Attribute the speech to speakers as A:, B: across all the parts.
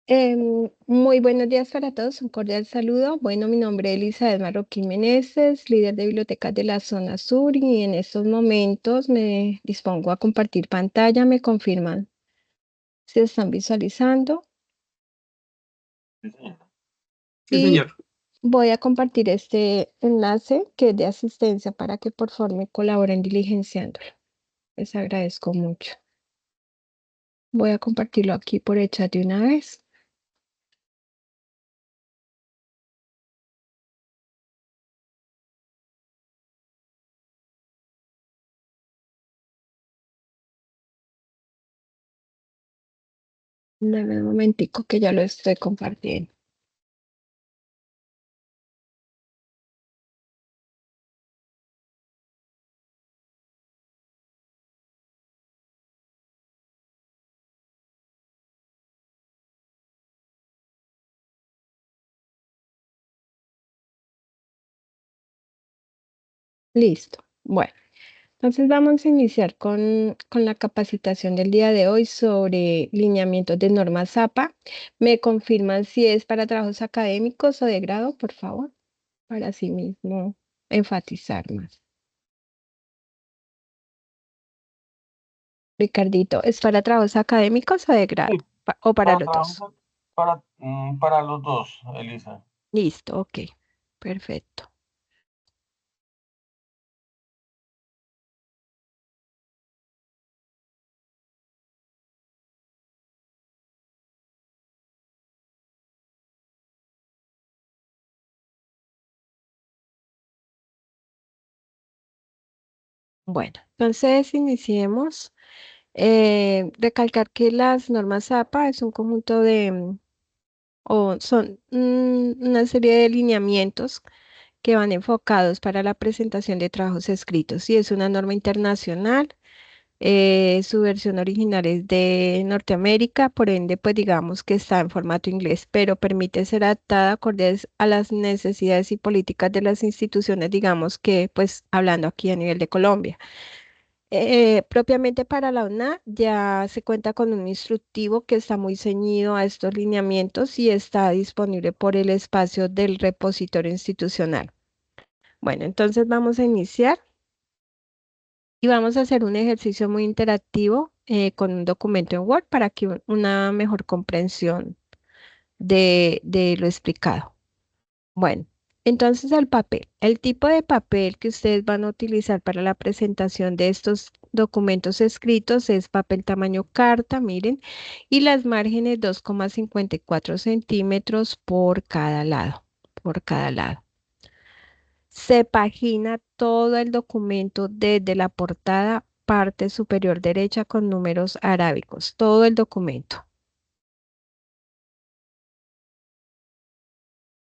A: Muy buenos días para todos, un cordial saludo. Bueno, mi nombre es Elizabeth Marroquín Meneses, líder de bibliotecas de la zona sur y en estos momentos me dispongo a compartir pantalla. ¿Me confirman si están visualizando?
B: Sí, señor. Sí,
A: Y
B: señor.
A: voy a compartir este enlace que es de asistencia para que por favor me colaboren diligenciándolo. Les agradezco mucho. Voy a compartirlo aquí por el chat de una vez. Dame un momentico que ya lo estoy compartiendo. Listo. Bueno. Entonces vamos a iniciar con la capacitación del día de hoy sobre lineamientos de normas APA. ¿Me confirman si es para trabajos académicos o de grado, por favor? Para así mismo enfatizar más. Ricardito, ¿es para trabajos académicos o de grado?
B: Sí,
A: ¿O para
B: para
A: los dos?
B: trabajos, para los dos, Elisa.
A: Listo, ok. Perfecto. Bueno, entonces iniciemos. Recalcar que las normas APA es un conjunto o son una serie de lineamientos que van enfocados para la presentación de trabajos escritos y es una norma internacional. Su versión original es de Norteamérica, por ende, pues digamos que está en formato inglés, pero permite ser adaptada acorde a las necesidades y políticas de las instituciones, digamos que, pues hablando aquí a nivel de Colombia. Propiamente para la UNA ya se cuenta con un instructivo que está muy ceñido a estos lineamientos y está disponible por el espacio del repositorio institucional. Bueno, entonces vamos a iniciar y vamos a hacer un ejercicio muy interactivo con un documento en Word para que una mejor comprensión de lo explicado. Bueno, entonces el papel. El tipo de papel que ustedes van a utilizar para la presentación de estos documentos escritos es papel tamaño carta, miren, y las márgenes 2,54 centímetros por cada lado, por cada lado. Se pagina todo el documento desde la portada, parte superior derecha con números arábicos, todo el documento.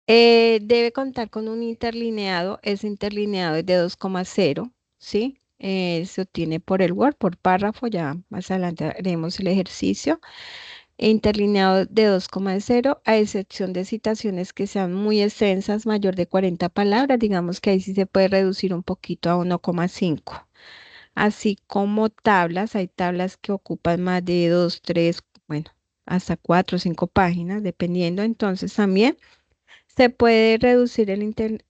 A: Debe contar con un interlineado, ese interlineado es de 2,0, ¿sí? Se obtiene por el Word, por párrafo, ya más adelante haremos el ejercicio. Interlineado de 2,0, a excepción de citaciones que sean muy extensas, mayor de 40 palabras, digamos que ahí sí se puede reducir un poquito a 1,5. Así como tablas, hay tablas que ocupan más de 2, 3, bueno, hasta 4 o 5 páginas, dependiendo, entonces también. Se puede reducir el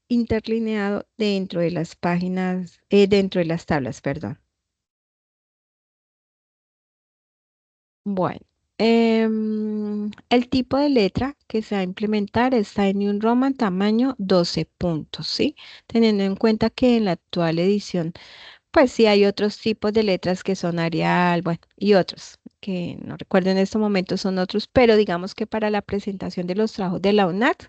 A: interlineado dentro de las páginas, dentro de las tablas, perdón. Bueno, el tipo de letra que se va a implementar está en New Roman tamaño 12 puntos, ¿sí? Teniendo en cuenta que en la actual edición, pues sí hay otros tipos de letras que son Arial, bueno, y otros que no recuerdo en este momento son otros, pero digamos que para la presentación de los trabajos de la UNAT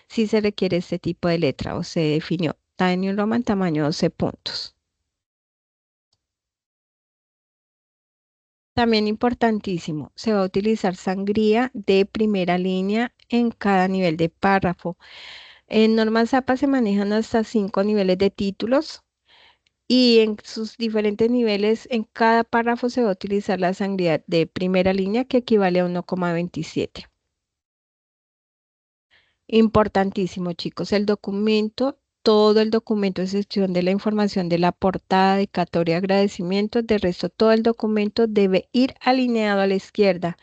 A: sí se requiere este tipo de letra o se definió Tiny Roman tamaño 12 puntos. También importantísimo, se va a utilizar sangría de primera línea en cada nivel de párrafo. En normas APA se manejan hasta 5 niveles de títulos y en sus diferentes niveles, en cada párrafo se va a utilizar la sangría de primera línea que equivale a 1,27. Importantísimo, chicos, el documento, todo el documento, a excepción de la información de la portada, dedicatoria, agradecimientos, de resto todo el documento debe ir alineado a la izquierda.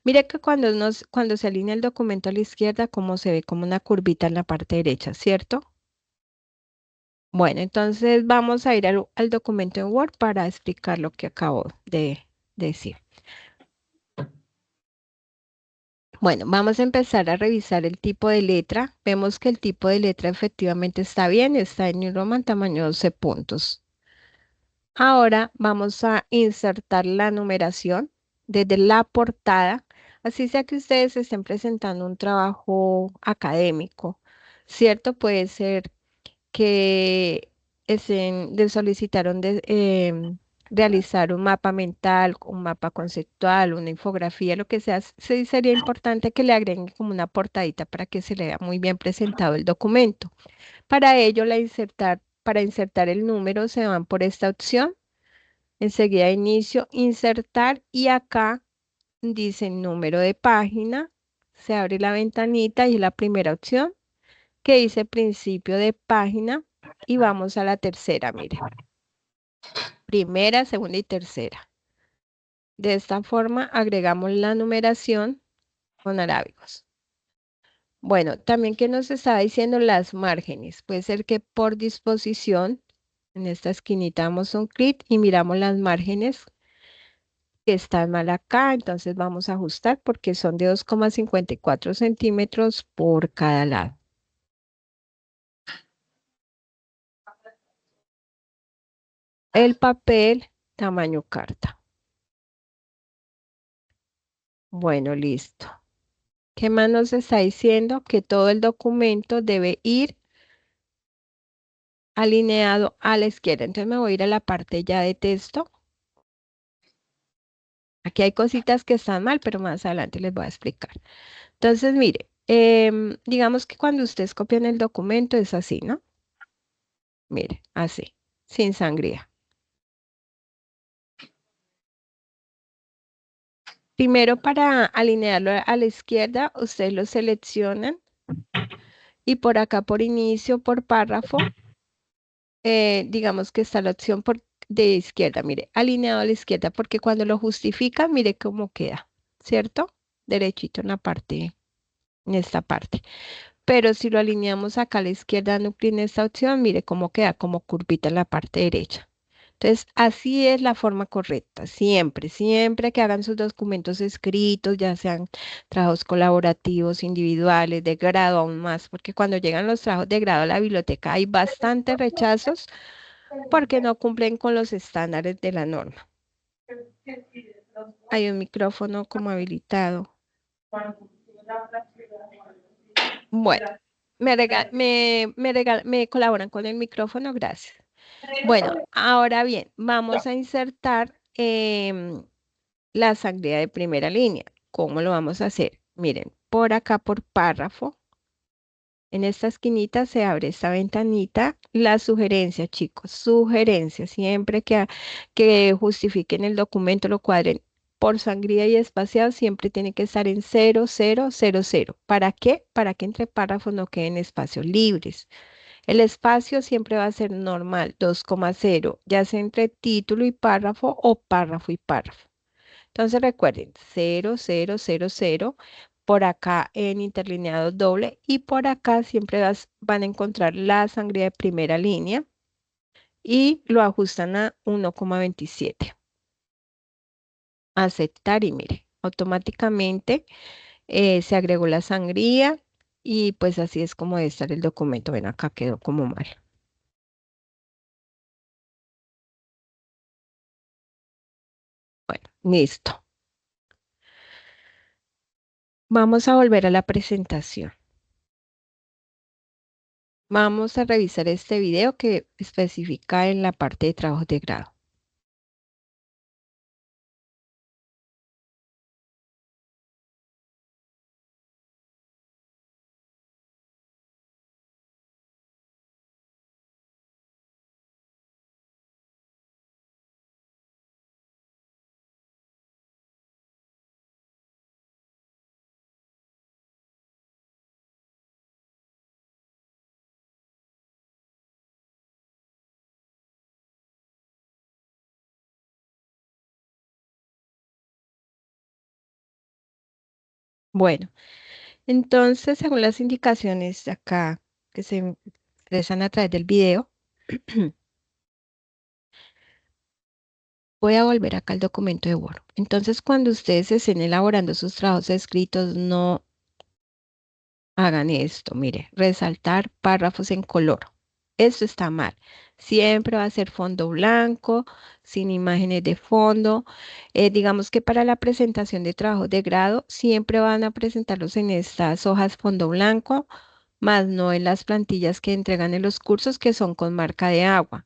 A: Mire que cuando se alinea el documento a la izquierda, como se ve como una curvita en la parte derecha, ¿cierto? Bueno, entonces vamos a ir al documento en Word para explicar lo que acabo de decir. Bueno, vamos a empezar a revisar el tipo de letra. Vemos que el tipo de letra efectivamente está bien, está en New Roman tamaño 12 puntos. Ahora vamos a insertar la numeración desde la portada, así sea que ustedes estén presentando un trabajo académico, ¿cierto? Puede ser que solicitaron realizar un mapa mental, un mapa conceptual, una infografía, lo que sea. Sí sería importante que le agreguen como una portadita para que se le vea muy bien presentado el documento. Para ello, para insertar el número se van por esta opción. Enseguida inicio, insertar y acá dice número de página. Se abre la ventanita y es la primera opción que dice principio de página y vamos a la tercera, mire. Primera, segunda y tercera. De esta forma agregamos la numeración con arábigos. Bueno, también que nos está diciendo las márgenes. Puede ser que por disposición, en esta esquinita damos un clic y miramos las márgenes que están mal acá. Entonces vamos a ajustar porque son de 2,54 centímetros por cada lado. El papel, tamaño carta. Bueno, listo. ¿Qué más nos está diciendo? Que todo el documento debe ir alineado a la izquierda. Entonces me voy a ir a la parte ya de texto. Aquí hay cositas que están mal, pero más adelante les voy a explicar. Entonces, mire, digamos que cuando ustedes copian el documento es así, ¿no? Mire, así, sin sangría. Primero, para alinearlo a la izquierda, ustedes lo seleccionan y por acá, por inicio, por párrafo, digamos que está la opción de izquierda, mire, alineado a la izquierda, porque cuando lo justifica, mire cómo queda, ¿cierto? Derechito en esta parte. Pero si lo alineamos acá a la izquierda, núcleo en esta opción, mire cómo queda, como curvita en la parte derecha. Entonces, así es la forma correcta, siempre, siempre que hagan sus documentos escritos, ya sean trabajos colaborativos, individuales, de grado aún más, porque cuando llegan los trabajos de grado a la biblioteca hay bastantes rechazos porque no cumplen con los estándares de la norma. Hay un micrófono como habilitado. Bueno, me colaboran con el micrófono, gracias. Bueno, ahora bien, vamos a insertar la sangría de primera línea. ¿Cómo lo vamos a hacer? Miren, por acá por párrafo, en esta esquinita se abre esta ventanita. La sugerencia, chicos, sugerencia, siempre que justifiquen el documento, lo cuadren por sangría y espaciado, siempre tiene que estar en 0000. ¿Para qué? Para que entre párrafos no queden espacios libres. El espacio siempre va a ser normal, 2,0, ya sea entre título y párrafo o párrafo y párrafo. Entonces recuerden, 0000, por acá en interlineado doble y por acá siempre van a encontrar la sangría de primera línea y lo ajustan a 1,27. Aceptar y mire, automáticamente se agregó la sangría y pues así es como debe estar el documento. Ven, acá quedó como mal. Bueno, listo. Vamos a volver a la presentación. Vamos a revisar este video que especifica en la parte de trabajos de grado. Bueno, entonces, según las indicaciones de acá que se expresan a través del video, voy a volver acá al documento de Word. Entonces, cuando ustedes estén elaborando sus trabajos escritos, no hagan esto. Mire, resaltar párrafos en color. Esto está mal. Siempre va a ser fondo blanco, sin imágenes de fondo. Digamos que para la presentación de trabajos de grado, siempre van a presentarlos en estas hojas fondo blanco, más no en las plantillas que entregan en los cursos que son con marca de agua.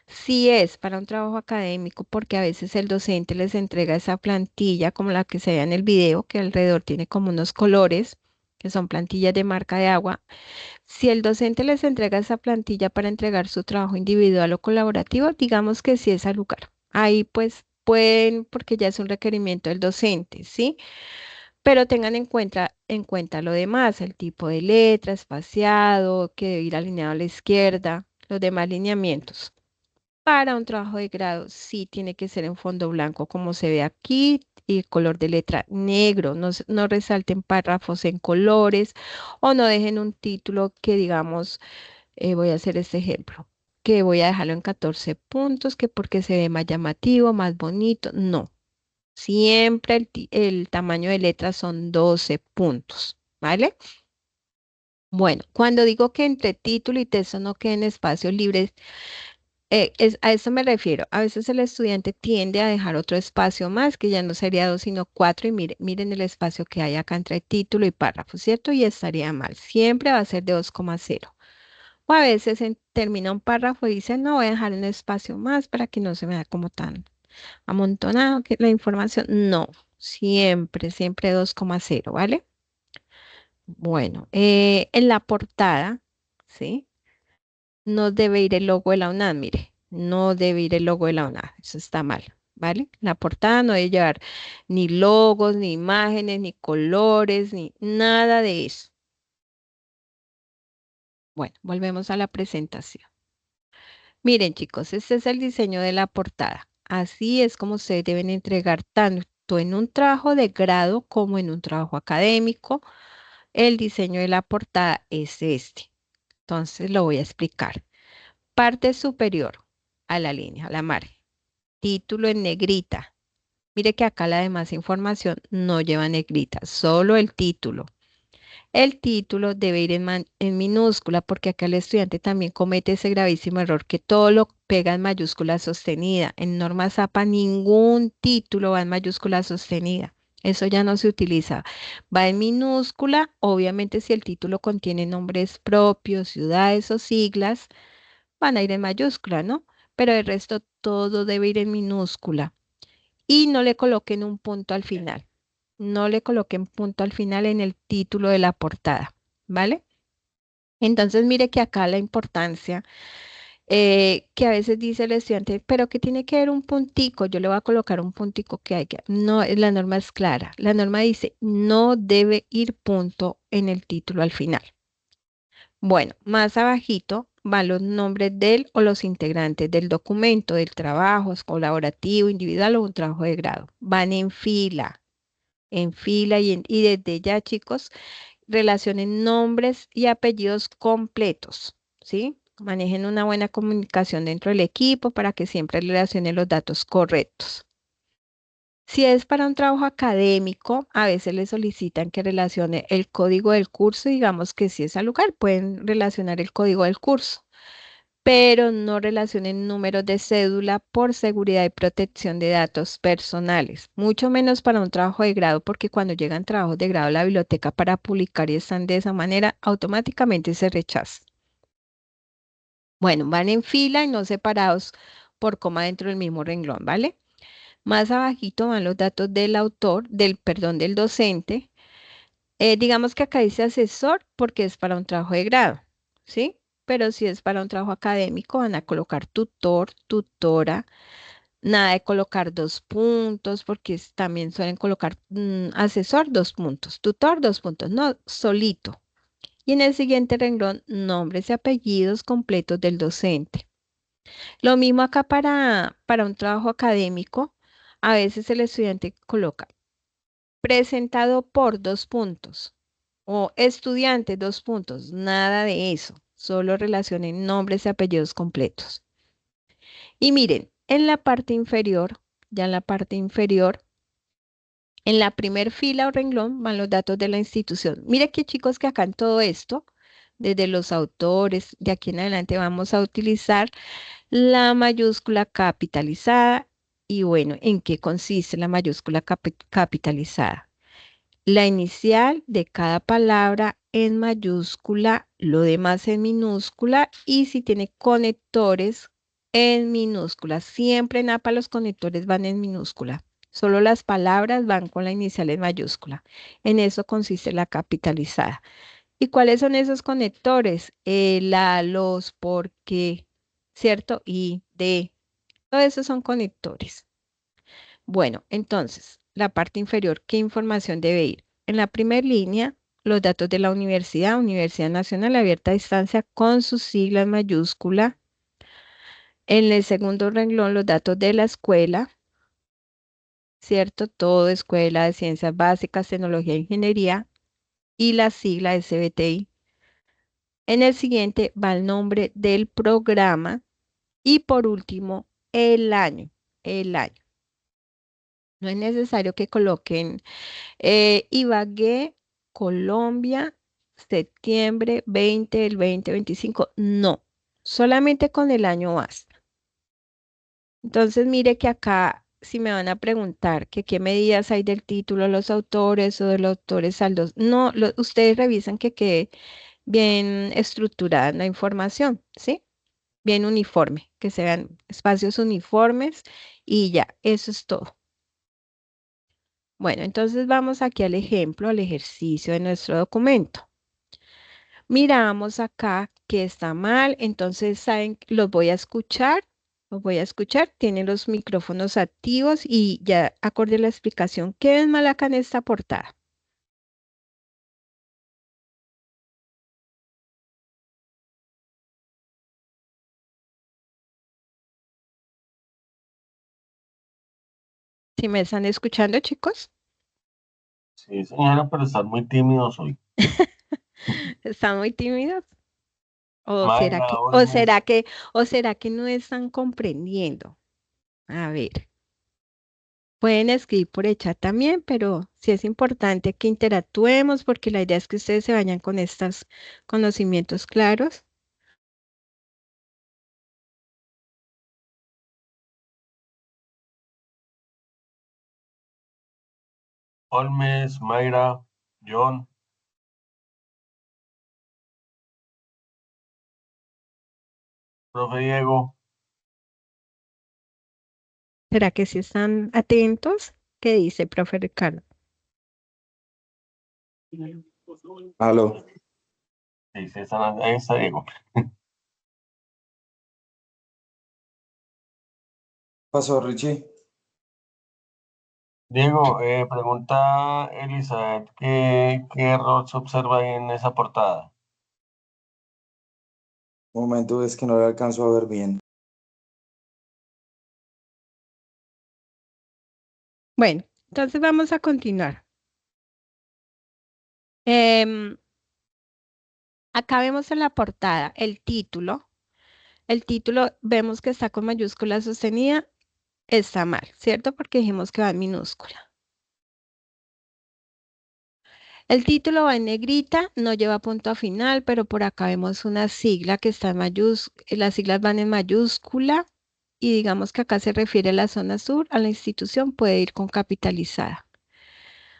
A: Si es para un trabajo académico, porque a veces el docente les entrega esa plantilla como la que se ve en el video, que alrededor tiene como unos colores, que son plantillas de marca de agua. Si el docente les entrega esa plantilla para entregar su trabajo individual o colaborativo, digamos que sí es al lugar. Ahí pues pueden, porque ya es un requerimiento del docente, ¿sí? Pero tengan en cuenta lo demás, el tipo de letra, espaciado, que debe ir alineado a la izquierda, los demás lineamientos. Para un trabajo de grado, sí tiene que ser en fondo blanco, como se ve aquí, y color de letra negro. No, no resalten párrafos en colores o no dejen un título que digamos, voy a hacer este ejemplo, que voy a dejarlo en 14 puntos, que porque se ve más llamativo, más bonito. No, siempre el tamaño de letra son 12 puntos, ¿vale? Bueno, cuando digo que entre título y texto no queden espacios libres, a eso me refiero. A veces el estudiante tiende a dejar otro espacio más, que ya no sería dos, sino cuatro, y miren el espacio que hay acá entre título y párrafo, ¿cierto? Y estaría mal. Siempre va a ser de 2,0. O a veces termina un párrafo y dice, no, voy a dejar un espacio más para que no se me vea como tan amontonado que la información. No, siempre 2,0, ¿vale? Bueno, en la portada, ¿sí? No debe ir el logo de la UNAM, mire, no debe ir el logo de la UNAM, eso está mal, ¿vale? La portada no debe llevar ni logos, ni imágenes, ni colores, ni nada de eso. Bueno, volvemos a la presentación. Miren, chicos, este es el diseño de la portada. Así es como ustedes deben entregar tanto en un trabajo de grado como en un trabajo académico. El diseño de la portada es este. Entonces lo voy a explicar. Parte superior a la línea, a la margen. Título en negrita. Mire que acá la demás información no lleva negrita, solo el título. El título debe ir en minúscula porque acá el estudiante también comete ese gravísimo error que todo lo pega en mayúscula sostenida. En norma ZAPA ningún título va en mayúscula sostenida. Eso ya no se utiliza. Va en minúscula, obviamente si el título contiene nombres propios, ciudades o siglas, van a ir en mayúscula, ¿no? Pero el resto todo debe ir en minúscula. Y no le coloquen un punto al final. No le coloquen punto al final en el título de la portada, ¿vale? Entonces mire que acá la importancia que a veces dice el estudiante, pero que tiene que haber un puntico, yo le voy a colocar un puntico que hay que, no, la norma es clara, la norma dice, no debe ir punto en el título al final. Bueno, más abajito van los nombres del o los integrantes del documento, del trabajo, es colaborativo, individual o un trabajo de grado. Van en fila y desde ya, chicos, relacionen nombres y apellidos completos, ¿sí? Manejen una buena comunicación dentro del equipo para que siempre relacionen los datos correctos. Si es para un trabajo académico, a veces le solicitan que relacione el código del curso, digamos que si es al lugar, pueden relacionar el código del curso, pero no relacionen números de cédula por seguridad y protección de datos personales, mucho menos para un trabajo de grado, porque cuando llegan trabajos de grado a la biblioteca para publicar y están de esa manera, automáticamente se rechaza. Bueno, van en fila y no separados por coma dentro del mismo renglón, ¿vale? Más abajito van los datos del autor, perdón, del docente. Digamos que acá dice asesor porque es para un trabajo de grado, ¿sí? Pero si es para un trabajo académico, van a colocar tutor, tutora, nada de colocar dos puntos, porque también suelen colocar asesor, dos puntos, tutor, dos puntos, no, solito. Y en el siguiente renglón, nombres y apellidos completos del docente. Lo mismo acá para un trabajo académico, a veces el estudiante coloca presentado por dos puntos o estudiante dos puntos, nada de eso, solo relacionen nombres y apellidos completos. Y miren, en la parte inferior, ya en la parte inferior, en la primer fila o renglón van los datos de la institución. Mire que chicos que acá en todo esto, desde los autores, de aquí en adelante vamos a utilizar la mayúscula capitalizada. Y bueno, ¿en qué consiste la mayúscula capitalizada? La inicial de cada palabra en mayúscula, lo demás en minúscula y si tiene conectores en minúscula. Siempre en APA los conectores van en minúscula. Solo las palabras van con la inicial en mayúscula. En eso consiste la capitalizada. ¿Y cuáles son esos conectores? La, los, por qué, ¿cierto? Y, de. Todos esos son conectores. Bueno, entonces, la parte inferior, ¿qué información debe ir? En la primera línea, los datos de la universidad, Universidad Nacional Abierta a Distancia, con sus siglas mayúscula. En el segundo renglón, los datos de la escuela, ¿cierto? Todo escuela de ciencias básicas, tecnología e ingeniería, y la sigla SBTI. En el siguiente va el nombre del programa y por último, el año, el año. No es necesario que coloquen Ibagué, Colombia, septiembre 20, el 2025. No, solamente con el año basta. Entonces, mire que acá, si me van a preguntar que qué medidas hay del título, los autores o de los autores saldos, no, ustedes revisan que quede bien estructurada la información, ¿sí? Bien uniforme, que sean espacios uniformes y ya, eso es todo. Bueno, entonces vamos aquí al ejemplo, al ejercicio de nuestro documento. Miramos acá que está mal, entonces saben, los voy a escuchar, tienen los micrófonos activos y ya acorde a la explicación, ¿qué ven mal acá en esta portada? ¿Sí me están escuchando, chicos?
B: Sí, señora, pero están muy tímidos hoy.
A: ¿Están muy tímidos? ¿O será
B: Mayra,
A: que, o
B: Olmes,
A: será que, o será que no están comprendiendo? A ver. Pueden escribir por el chat también, pero sí es importante que interactuemos porque la idea es que ustedes se vayan con estos conocimientos claros.
B: Olmes, Mayra, John, profe Diego.
A: ¿Será que sí están atentos? ¿Qué dice, profe Ricardo?
C: Aló,
B: Sí, sí, ahí está Diego.
C: pasó Richie.
B: Diego, pregunta Elizabeth, ¿qué error se observa ahí en esa portada?
C: Un momento, es que no le alcanzo a ver bien.
A: Bueno, entonces vamos a continuar. Em, Acá vemos en la portada el título. El título vemos que está con mayúscula sostenida. Está mal, ¿cierto? Porque dijimos que va en minúscula. El título va en negrita, no lleva punto a final, pero por acá vemos una sigla que está en mayúscula, las siglas van en mayúscula y digamos que acá se refiere a la zona sur, a la institución puede ir con capitalizada.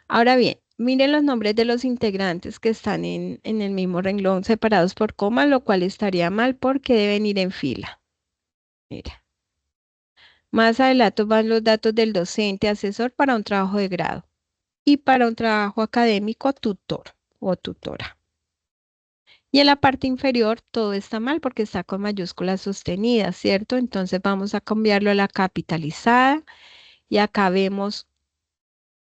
A: Ahora bien, miren los nombres de los integrantes que están en el mismo renglón separados por coma, lo cual estaría mal porque deben ir en fila. Mira. Más adelante van los datos del docente asesor para un trabajo de grado y para un trabajo académico tutor o tutora. Y en la parte inferior todo está mal porque está con mayúsculas sostenidas, ¿cierto? Entonces vamos a cambiarlo a la capitalizada y acá vemos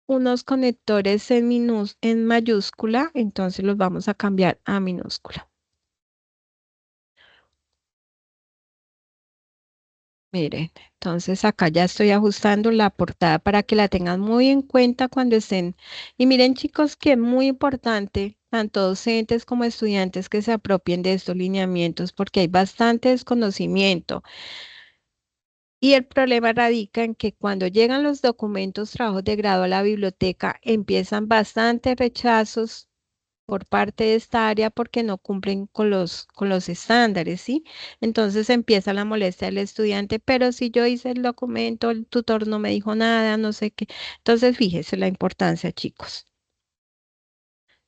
A: unos conectores en mayúscula, entonces los vamos a cambiar a minúscula. Miren, entonces acá ya estoy ajustando la portada para que la tengan muy en cuenta cuando estén. Y miren, chicos, que es muy importante, tanto docentes como estudiantes, que se apropien de estos lineamientos porque hay bastante desconocimiento. Y el problema radica en que cuando llegan los documentos, trabajos de grado a la biblioteca, empiezan bastantes rechazos por parte de esta área porque no cumplen con los estándares, ¿sí? Entonces empieza la molestia del estudiante, pero si yo hice el documento, el tutor no me dijo nada, no sé qué. Entonces, fíjese la importancia, chicos.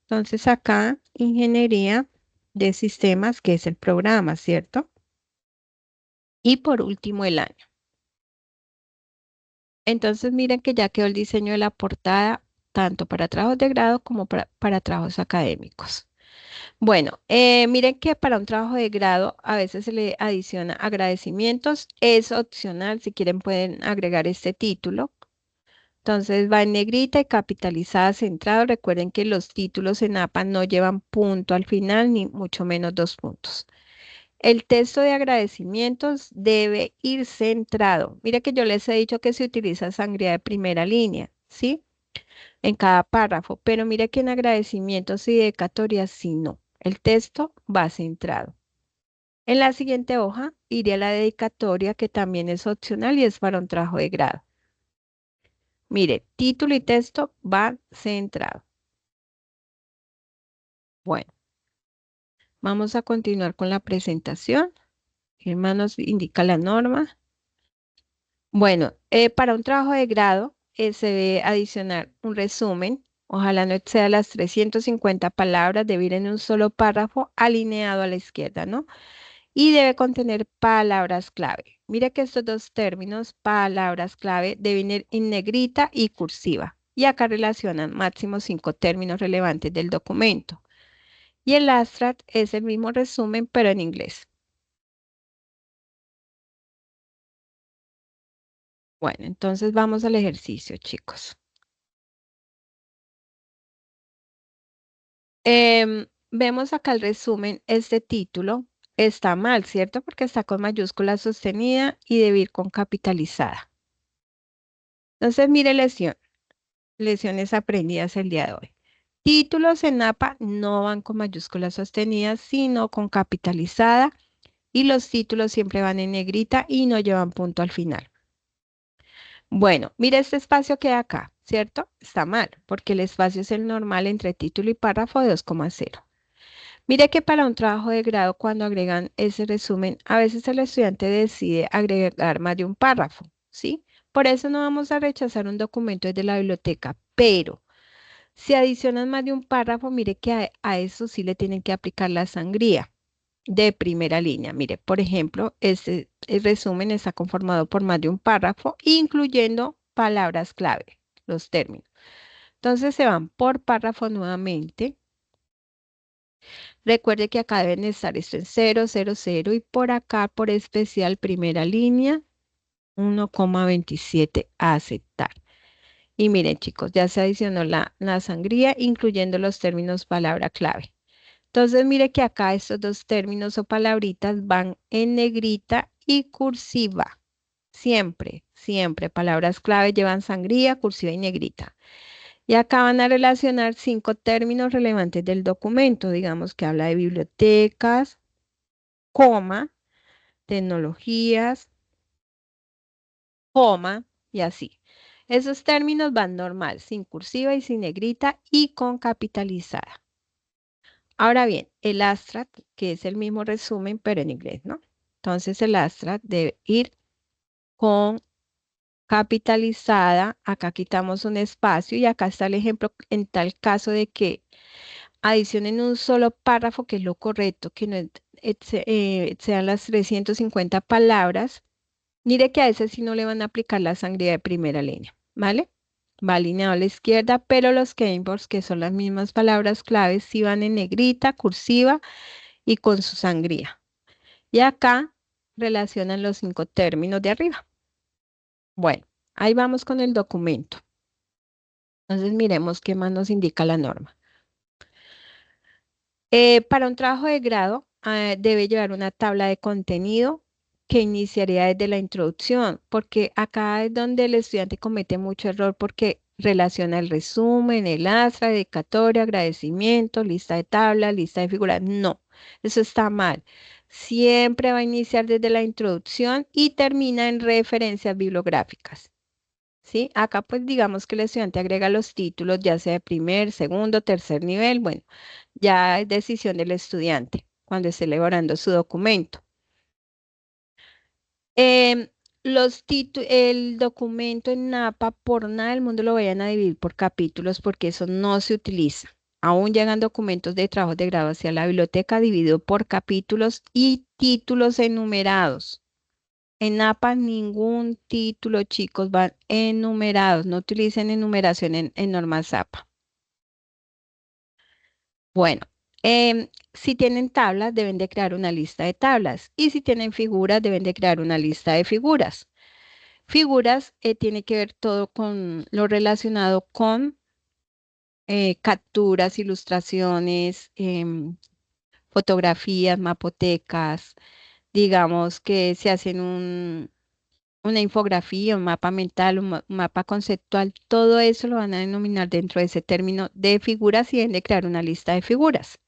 A: Entonces, acá, ingeniería de sistemas, que es el programa, ¿cierto? Y por último, el año. Entonces, miren que ya quedó el diseño de la portada, tanto para trabajos de grado como para trabajos académicos. Bueno, miren que para un trabajo de grado a veces se le adiciona agradecimientos. Es opcional, si quieren pueden agregar este título. Entonces va en negrita y capitalizada centrado. Recuerden que los títulos en APA no llevan punto al final, ni mucho menos 2 puntos. El texto de agradecimientos debe ir centrado. Mira que yo les he dicho que se utiliza sangría de primera línea, ¿sí? En cada párrafo, pero mira que en agradecimientos y dedicatorias sí no. El texto va centrado. En la siguiente hoja iría la dedicatoria, que también es opcional y es para un trabajo de grado. Mire, título y texto van centrado. Bueno, vamos a continuar con la presentación. ¿Qué más nos indica la norma? Bueno, para un trabajo de grado se debe adicionar un resumen. Ojalá no exceda las 350 palabras, debe ir en un solo párrafo alineado a la izquierda, ¿no? Y debe contener palabras clave. Mira que estos dos términos, palabras clave, deben ir en negrita y cursiva. Y acá relacionan máximo 5 términos relevantes del documento. Y el abstract es el mismo resumen, pero en inglés. Bueno, entonces vamos al ejercicio, chicos. Vemos acá el resumen, este título está mal, ¿cierto? Porque está con mayúscula sostenida y debe ir con capitalizada. Entonces, mire lesiones aprendidas el día de hoy. Títulos en APA no van con mayúsculas sostenidas, sino con capitalizada, y los títulos siempre van en negrita y no llevan punto al final. Bueno, mire este espacio que hay acá, ¿cierto? Está mal, porque el espacio es el normal entre título y párrafo de 2,0. Mire que para un trabajo de grado, cuando agregan ese resumen, a veces el estudiante decide agregar más de un párrafo, ¿sí? Por eso no vamos a rechazar un documento desde la biblioteca, pero si adicionan más de un párrafo, mire que a eso sí le tienen que aplicar la sangría de primera línea. Mire, por ejemplo, este el resumen está conformado por más de un párrafo, incluyendo palabras clave, los términos. Entonces se van por párrafo nuevamente. Recuerde que acá deben estar esto en 0,00 y por acá, por especial, primera línea, 1,27 a aceptar. Y miren, chicos, ya se adicionó la sangría, incluyendo los términos palabra clave. Entonces, mire que acá estos dos términos o palabritas van en negrita y cursiva. Siempre, siempre. Palabras clave llevan sangría, cursiva y negrita. Y acá van a relacionar 5 términos relevantes del documento. Digamos que habla de bibliotecas, coma, tecnologías, coma y así. Esos términos van normal, sin cursiva y sin negrita y con capitalizada. Ahora bien, el abstract, que es el mismo resumen, pero en inglés, ¿no? Entonces el abstract debe ir con capitalizada. Acá quitamos un espacio y acá está el ejemplo en tal caso de que adicionen un solo párrafo, que es lo correcto, que no sean las 350 palabras. Mire que a ese sí no le van a aplicar la sangría de primera línea, ¿vale? Va alineado a la izquierda, pero los keywords, que son las mismas palabras claves, sí van en negrita, cursiva y con su sangría. Y acá relacionan los 5 términos de arriba. Bueno, ahí vamos con el documento. Entonces miremos qué más nos indica la norma. Para un trabajo de grado, debe llevar una tabla de contenido que iniciaría desde la introducción, porque acá es donde el estudiante comete mucho error porque relaciona el resumen, el astra, dedicatoria, agradecimiento, lista de tablas, lista de figuras. No, eso está mal. Siempre va a iniciar desde la introducción y termina en referencias bibliográficas. ¿Sí? Acá pues digamos que el estudiante agrega los títulos, ya sea de primer, segundo, tercer nivel. Bueno, ya es decisión del estudiante cuando esté elaborando su documento. Em, el documento en NAPA por nada del mundo lo vayan a dividir por capítulos porque eso no se utiliza. Aún llegan documentos de trabajo de grado hacia la biblioteca dividido por capítulos y títulos enumerados. En NAPA ningún título, chicos, van enumerados. No utilicen enumeración en normas ZAPA. Bueno, si tienen tablas, deben de crear una lista de tablas. Y si tienen figuras, deben de crear una lista de figuras. Figuras tiene que ver todo con lo relacionado con capturas, ilustraciones, fotografías, mapotecas, digamos que se hacen una infografía, un mapa mental, un mapa conceptual, todo eso lo van a denominar dentro de ese término de figuras y deben de crear una lista de figuras.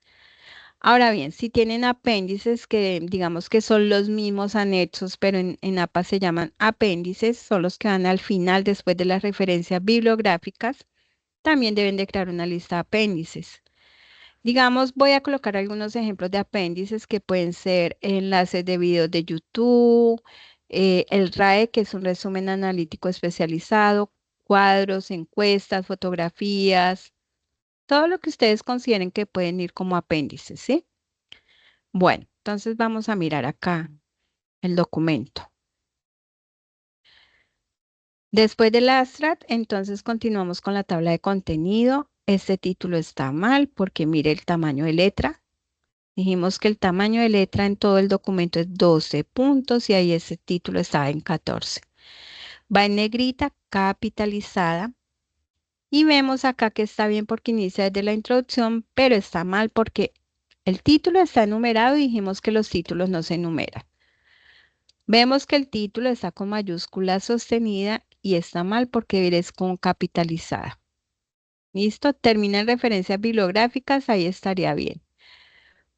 A: Ahora bien, si tienen apéndices que digamos que son los mismos anexos, pero en APA se llaman apéndices, son los que van al final después de las referencias bibliográficas, también deben de crear una lista de apéndices. Digamos, voy a colocar algunos ejemplos de apéndices que pueden ser enlaces de videos de YouTube, el RAE, que es un resumen analítico especializado, cuadros, encuestas, fotografías, todo lo que ustedes consideren que pueden ir como apéndices, ¿sí? Bueno, entonces vamos a mirar acá el documento. Después del abstract, entonces continuamos con la tabla de contenido. Este título está mal porque mire el tamaño de letra. Dijimos que el tamaño de letra en todo el documento es 12 puntos y ahí ese título estaba en 14. Va en negrita, capitalizada. Y vemos acá que está bien porque inicia desde la introducción, pero está mal porque el título está enumerado y dijimos que los títulos no se enumeran. Vemos que el título está con mayúscula sostenida y está mal porque es con capitalizada. ¿Listo? Termina en referencias bibliográficas, ahí estaría bien.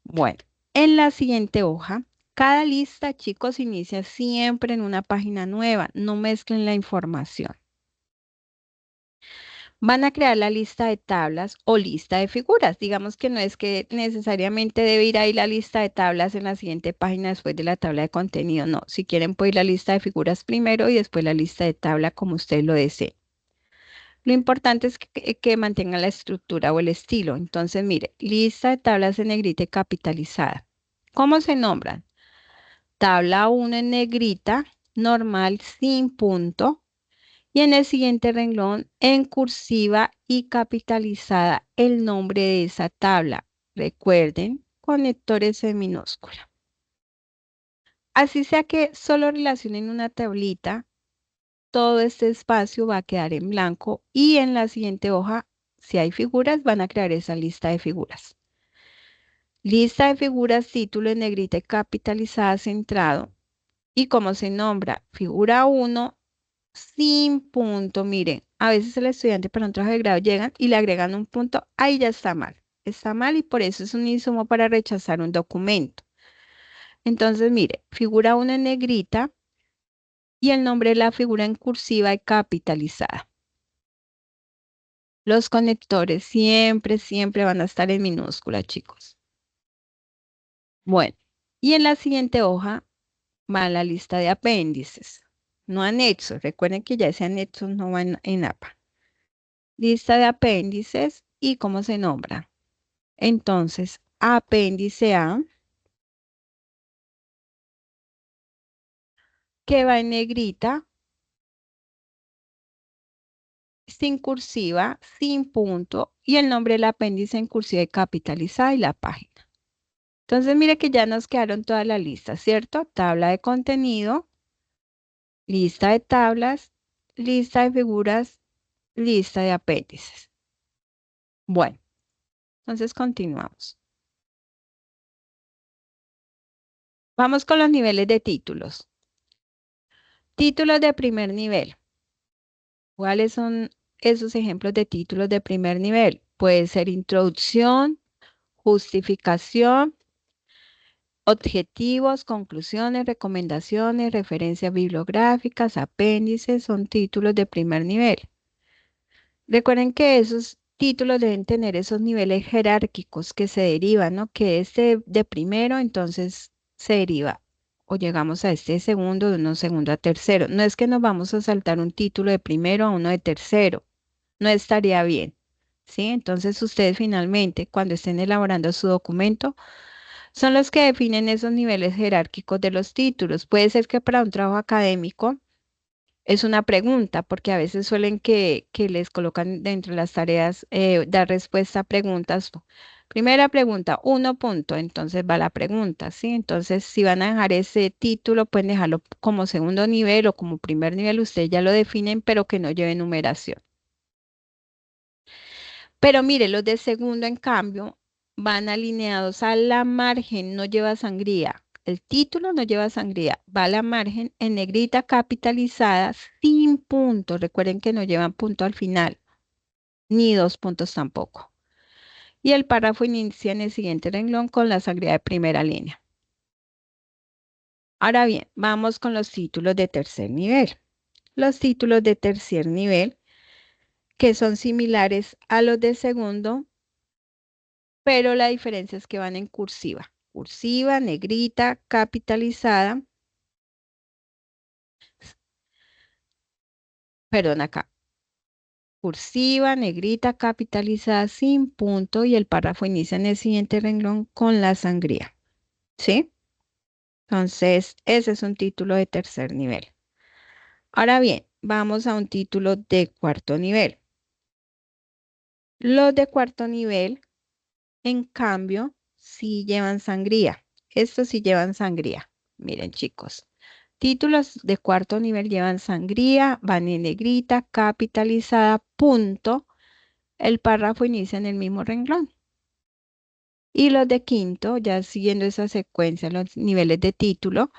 A: Bueno, en la siguiente hoja, cada lista, chicos, inicia siempre en una página nueva. No mezclen la información. Van a crear la lista de tablas o lista de figuras. Digamos que no es que necesariamente debe ir ahí la lista de tablas en la siguiente página después de la tabla de contenido. No, si quieren puede ir la lista de figuras primero y después la lista de tabla como ustedes lo deseen. Lo importante es que mantengan la estructura o el estilo. Entonces, mire, lista de tablas en negrita y capitalizada. ¿Cómo se nombran? Tabla 1 en negrita, normal, sin punto. Y en el siguiente renglón, en cursiva y capitalizada, el nombre de esa tabla. Recuerden, conectores en minúscula. Así sea que solo relacionen una tablita, todo este espacio va a quedar en blanco y en la siguiente hoja, si hay figuras, van a crear esa lista de figuras. Lista de figuras, título en negrita y capitalizada centrado. Y como se nombra figura 1, sin punto, miren, a veces el estudiante para un trabajo de grado llegan y le agregan un punto, ahí ya está mal. Está mal y por eso es un insumo para rechazar un documento. Entonces, mire, figura 1 en negrita y el nombre de la figura en cursiva y capitalizada. Los conectores siempre, siempre van a estar en minúscula, chicos. Bueno, y en la siguiente hoja va la lista de apéndices, no anexos. Recuerden que ya ese anexo no va en APA. Lista de apéndices y cómo se nombra. Entonces, apéndice A, que va en negrita, sin cursiva, sin punto, y el nombre del apéndice en cursiva y capitalizada y la página. Entonces, mire que ya nos quedaron todas las listas, ¿cierto? Tabla de contenido, lista de tablas, lista de figuras, lista de apéndices. Bueno, entonces continuamos. Vamos con los niveles de títulos. Títulos de primer nivel. ¿Cuáles son esos ejemplos de títulos de primer nivel? Puede ser introducción, justificación, objetivos, conclusiones, recomendaciones, referencias bibliográficas, apéndices, son títulos de primer nivel. Recuerden que esos títulos deben tener esos niveles jerárquicos que se derivan, ¿no? Que este de primero, entonces se deriva o llegamos a este segundo, de uno segundo a tercero. No es que nos vamos a saltar un título de primero a uno de tercero, no estaría bien, ¿sí? Entonces ustedes finalmente, cuando estén elaborando su documento, son los que definen esos niveles jerárquicos de los títulos. Puede ser que para un trabajo académico es una pregunta, porque a veces suelen que les colocan dentro de las tareas dar respuesta a preguntas. Primera pregunta, 1 punto, entonces va la pregunta, ¿sí? Entonces, si van a dejar ese título, pueden dejarlo como segundo nivel o como primer nivel, ustedes ya lo definen, pero que no lleve numeración. Pero mire, los de segundo, en cambio, van alineados a la margen, no lleva sangría. El título no lleva sangría, va a la margen en negrita capitalizada sin punto. Recuerden que no llevan punto al final, ni 2 puntos tampoco. Y el párrafo inicia en el siguiente renglón con la sangría de primera línea. Ahora bien, vamos con los títulos de tercer nivel. Los títulos de tercer nivel, que son similares a los de segundo, pero la diferencia es que van en cursiva. Cursiva, negrita, capitalizada. Perdón, acá. Cursiva, negrita, capitalizada, sin punto y el párrafo inicia en el siguiente renglón con la sangría. ¿Sí? Entonces, ese es un título de tercer nivel. Ahora bien, vamos a un título de cuarto nivel. Los de cuarto nivel, en cambio, sí llevan sangría. Estos sí llevan sangría. Miren, chicos. Títulos de cuarto nivel llevan sangría, van en negrita, capitalizada, punto. El párrafo inicia en el mismo renglón. Y los de quinto, ya siguiendo esa secuencia, los niveles de título,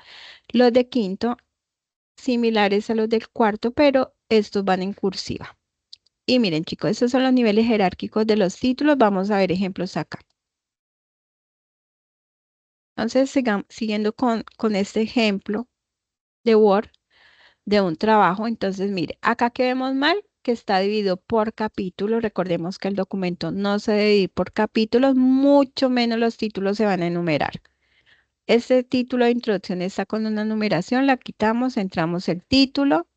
A: los de quinto, similares a los del cuarto, pero estos van en cursiva. Y miren, chicos, estos son los niveles jerárquicos de los títulos. Vamos a ver ejemplos acá. Entonces, siguiendo con este ejemplo de Word, de un trabajo. Entonces, mire, acá que vemos mal, que está dividido por capítulos. Recordemos que el documento no se debe dividir por capítulos, mucho menos los títulos se van a enumerar. Este título de introducción está con una numeración, la quitamos, entramos el título.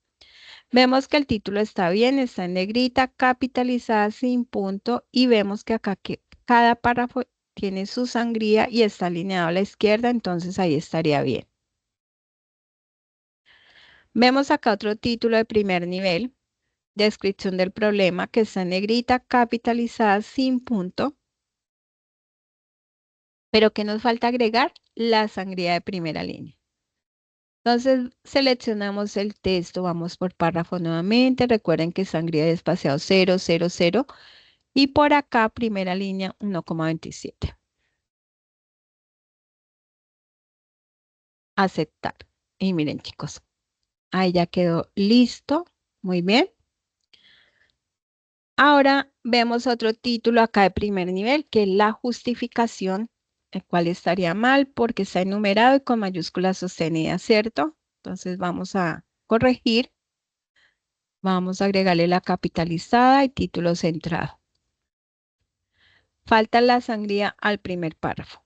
A: Vemos que el título está bien, está en negrita, capitalizada sin punto y vemos que acá que cada párrafo tiene su sangría y está alineado a la izquierda, entonces ahí estaría bien. Vemos acá otro título de primer nivel, descripción del problema, que está en negrita, capitalizada sin punto, pero que nos falta agregar la sangría de primera línea. Entonces seleccionamos el texto, vamos por párrafo nuevamente, recuerden que sangría de espaciado 0, 0, 0 y por acá primera línea 1,27. Aceptar. Y miren chicos, ahí ya quedó listo, muy bien. Ahora vemos otro título acá de primer nivel, que es la justificación, el cual estaría mal porque está enumerado y con mayúsculas sostenidas, ¿cierto? Entonces vamos a corregir. Vamos a agregarle la capitalizada y título centrado. Falta la sangría al primer párrafo.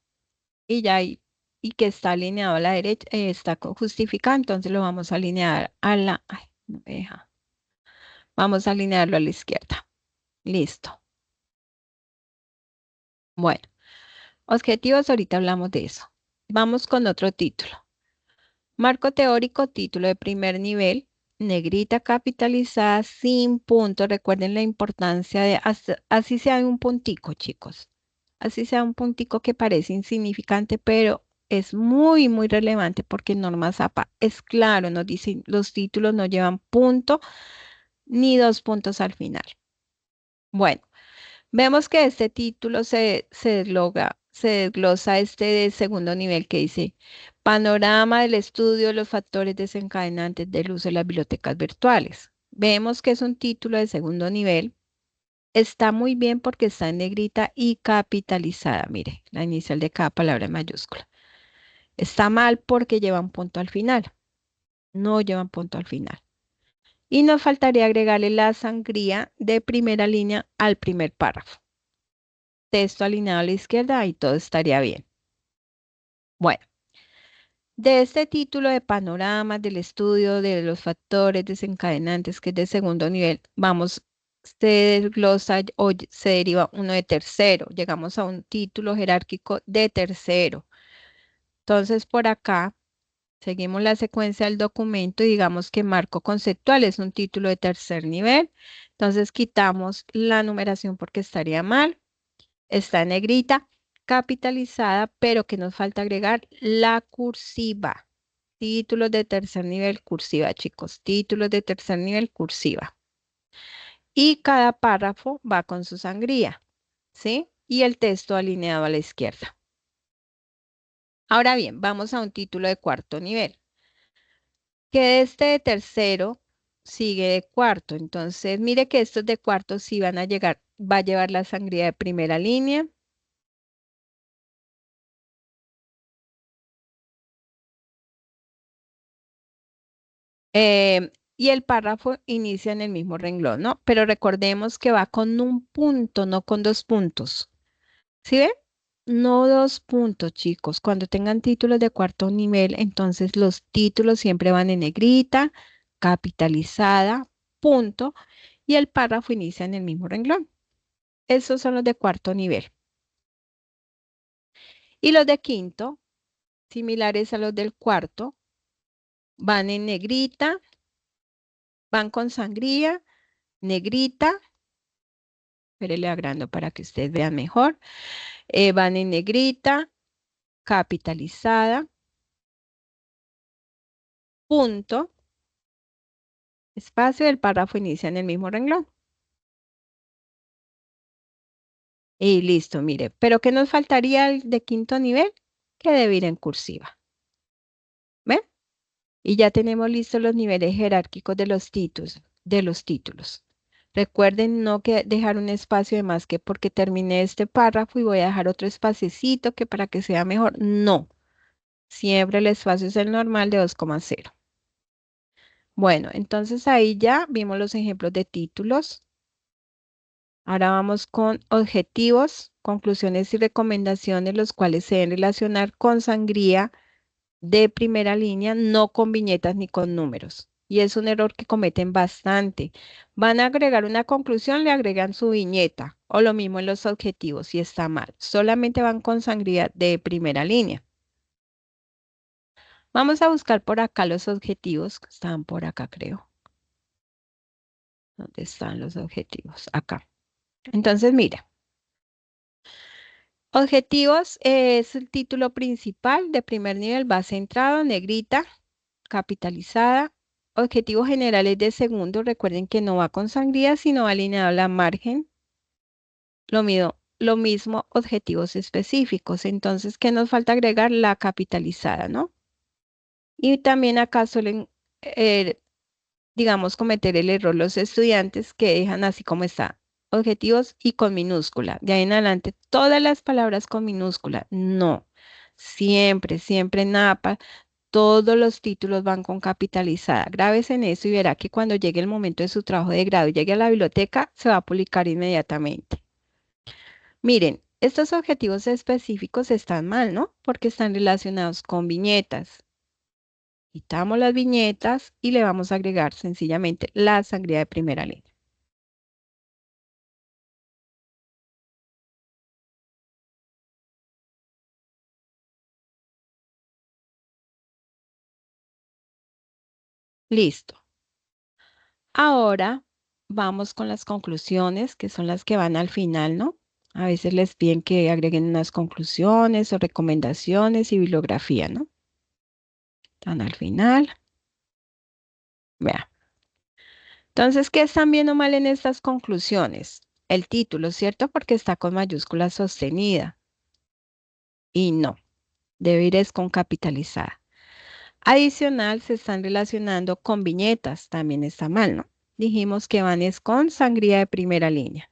A: Y ya ahí, y que está alineado a la derecha, está justificado, entonces lo vamos a alinear a la, ay, no me deja. Vamos a alinearlo a la izquierda. Listo. Bueno, objetivos, ahorita hablamos de eso. Vamos con otro título. Marco teórico, título de primer nivel, negrita capitalizada sin punto. Recuerden la importancia de, así sea un puntico, chicos. Así sea un puntico que parece insignificante, pero es muy, muy relevante porque Norma Zapa es claro, nos dicen los títulos no llevan punto ni 2 puntos al final. Bueno, vemos que este título se desglosa este de segundo nivel que dice Panorama del estudio de los factores desencadenantes del uso de las bibliotecas virtuales. Vemos que es un título de segundo nivel. Está muy bien porque está en negrita y capitalizada. Mire, la inicial de cada palabra en mayúscula. Está mal porque llevan punto al final. No llevan punto al final. Y nos faltaría agregarle la sangría de primera línea al primer párrafo. Texto alineado a la izquierda y todo estaría bien. Bueno, de este título de panoramas del estudio de los factores desencadenantes, que es de segundo nivel, vamos, se desglosa o se deriva uno de tercero. Llegamos a un título jerárquico de tercero. Entonces, por acá seguimos la secuencia del documento y digamos que marco conceptual es un título de tercer nivel. Entonces, quitamos la numeración porque estaría mal. Está en negrita, capitalizada, pero que nos falta agregar la cursiva. Títulos de tercer nivel, cursiva, chicos. Títulos de tercer nivel, cursiva. Y cada párrafo va con su sangría, ¿sí? Y el texto alineado a la izquierda. Ahora bien, vamos a un título de cuarto nivel. Que este de tercero sigue de cuarto. Entonces, mire que estos de cuarto sí van a llegar, va a llevar la sangría de primera línea. Y el párrafo inicia en el mismo renglón, ¿no? Pero recordemos que va con un punto, no con dos puntos. ¿Sí ven? No dos puntos, chicos. Cuando tengan títulos de cuarto nivel, entonces los títulos siempre van en negrita, capitalizada, punto, y el párrafo inicia en el mismo renglón. Esos son los de cuarto nivel. Y los de quinto, similares a los del cuarto, van en negrita, van con sangría, negrita. Pero le agrando para que ustedes vean mejor. Van en negrita, capitalizada, punto, espacio, el párrafo inicia en el mismo renglón. Y listo, mire. Pero ¿qué nos faltaría el de quinto nivel? Que debe ir en cursiva. ¿Ven? Y ya tenemos listos los niveles jerárquicos de los títulos, Recuerden no dejar un espacio de más que porque terminé este párrafo y voy a dejar otro espaciecito que para que sea mejor. No. Siempre el espacio es el normal de 2,0. Bueno, entonces ahí ya vimos los ejemplos de títulos. Ahora vamos con objetivos, conclusiones y recomendaciones, los cuales se deben relacionar con sangría de primera línea, no con viñetas ni con números. Y es un error que cometen bastante. Van a agregar una conclusión, le agregan su viñeta, o lo mismo en los objetivos, y está mal. Solamente van con sangría de primera línea. Vamos a buscar por acá los objetivos, que están por acá, creo. ¿Dónde están los objetivos? Acá. Entonces, mira, objetivos es el título principal de primer nivel, va centrado, negrita, capitalizada. Objetivos generales de segundo, recuerden que no va con sangría, sino va alineado a la margen. Lo mismo objetivos específicos. Entonces, ¿qué nos falta agregar? La capitalizada, ¿no? Y también acá suelen, digamos, cometer el error los estudiantes que dejan así como está, objetivos y con minúscula. De ahí en adelante, todas las palabras con minúscula. No, siempre, siempre en APA, todos los títulos van con capitalizada. Grábese en eso y verá que cuando llegue el momento de su trabajo de grado y llegue a la biblioteca, se va a publicar inmediatamente. Miren, estos objetivos específicos están mal, ¿no? Porque están relacionados con viñetas. Quitamos las viñetas y le vamos a agregar sencillamente la sangría de primera línea. Listo. Ahora vamos con las conclusiones, que son las que van al final, ¿no? A veces les piden que agreguen unas conclusiones o recomendaciones y bibliografía, ¿no? Están al final. Vea. Entonces, ¿qué están viendo mal en estas conclusiones? El título, ¿cierto? Porque está con mayúscula sostenida. Y no. Debe ir es con capitalizada. Adicional, se están relacionando con viñetas. También está mal, ¿no? Dijimos que van es con sangría de primera línea.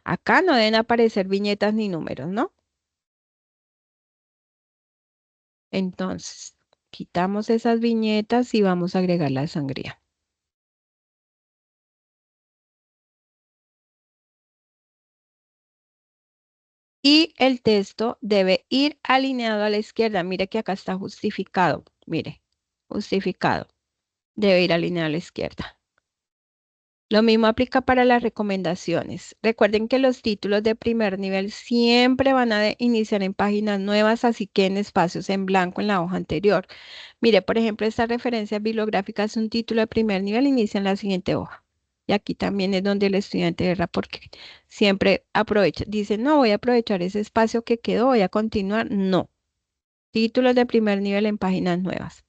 A: Acá no deben aparecer viñetas ni números, ¿no? Entonces, quitamos esas viñetas y vamos a agregar la sangría. Y el texto debe ir alineado a la izquierda. Mire que acá está justificado. Mire, justificado. Debe ir alineado a la izquierda. Lo mismo aplica para las recomendaciones. Recuerden que los títulos de primer nivel siempre van a iniciar en páginas nuevas, así que en espacios en blanco en la hoja anterior. Mire, por ejemplo, esta referencia bibliográfica es un título de primer nivel, inicia en la siguiente hoja. Y aquí también es donde el estudiante erra porque siempre aprovecha. Dice, no, voy a aprovechar ese espacio que quedó, voy a continuar. No. Títulos de primer nivel en páginas nuevas.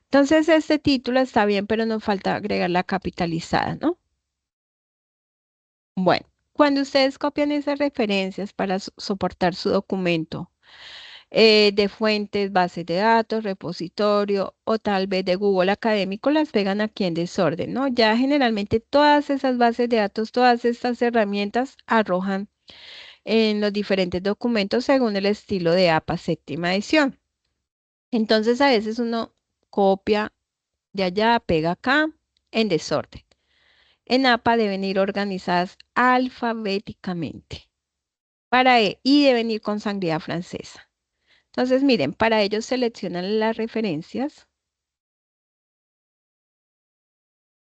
A: Entonces, este título está bien, pero nos falta agregar la capitalizada, ¿no? Bueno, cuando ustedes copian esas referencias para soportar su documento de fuentes, bases de datos, repositorio o tal vez de Google Académico, las pegan aquí en desorden, ¿no? Ya generalmente todas esas bases de datos, todas estas herramientas arrojan en los diferentes documentos según el estilo de APA séptima edición. Entonces a veces uno copia de allá, pega acá en desorden. En APA deben ir organizadas alfabéticamente y deben ir con sangría francesa. Entonces, miren, para ello seleccionan las referencias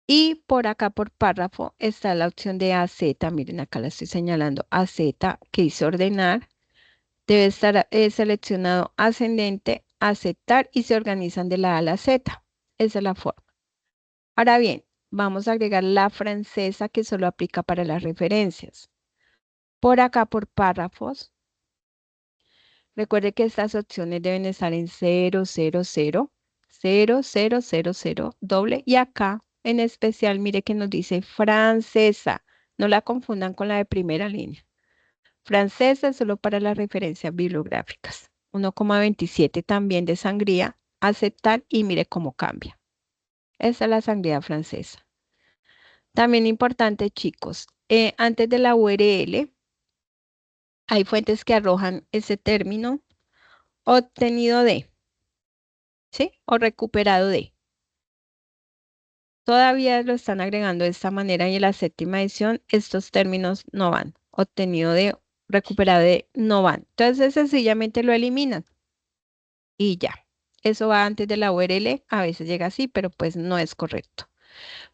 A: y por acá por párrafo está la opción de AZ. Miren, acá la estoy señalando AZ, que dice ordenar. Debe estar seleccionado ascendente, aceptar y se organizan de la A a la Z. Esa es la forma. Ahora bien, vamos a agregar la francesa que solo aplica para las referencias. Por acá por párrafos. Recuerde que estas opciones deben estar en 0, 0, 0, 0, 0, 0, 0, doble. Y acá, en especial, mire que nos dice francesa. No la confundan con la de primera línea. Francesa es solo para las referencias bibliográficas. 1,27 también de sangría. Aceptar y mire cómo cambia. Esa es la sangría francesa. También importante, chicos, antes de la URL, hay fuentes que arrojan ese término obtenido de. ¿Sí? O recuperado de. Todavía lo están agregando de esta manera y en la séptima edición estos términos no van. Obtenido de, recuperado de, no van. Entonces sencillamente lo eliminan y ya. Eso va antes de la URL. A veces llega así, pero pues no es correcto.